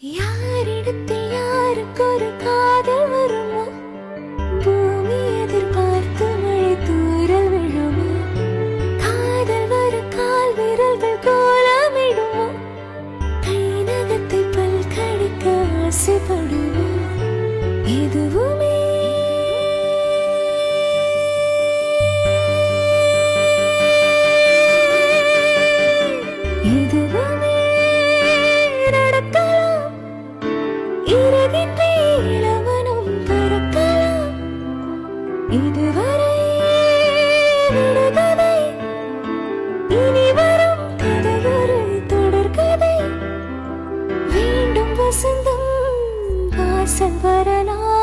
யாரிடத்தில் யாருக்கொரு காதல் வருமோ, பூமி எதிர்பார்த்து மழை தூறல் விழுமோ, காதல் வர கால் விரல்கள் கோலமிடுமோ, கை நகத்தை பல் கடிக்க ஆசைப்படுமோ, எதுவுமே எதுவுமே நடக்கலாம். இறகின்றி இளவனும் பறக்கலாம். இதுவரை விடுகதை, இனி வரும் கதை ஒரு தொடர்கதை. மீண்டும் வசந்தம் வாசல் வரலாம்.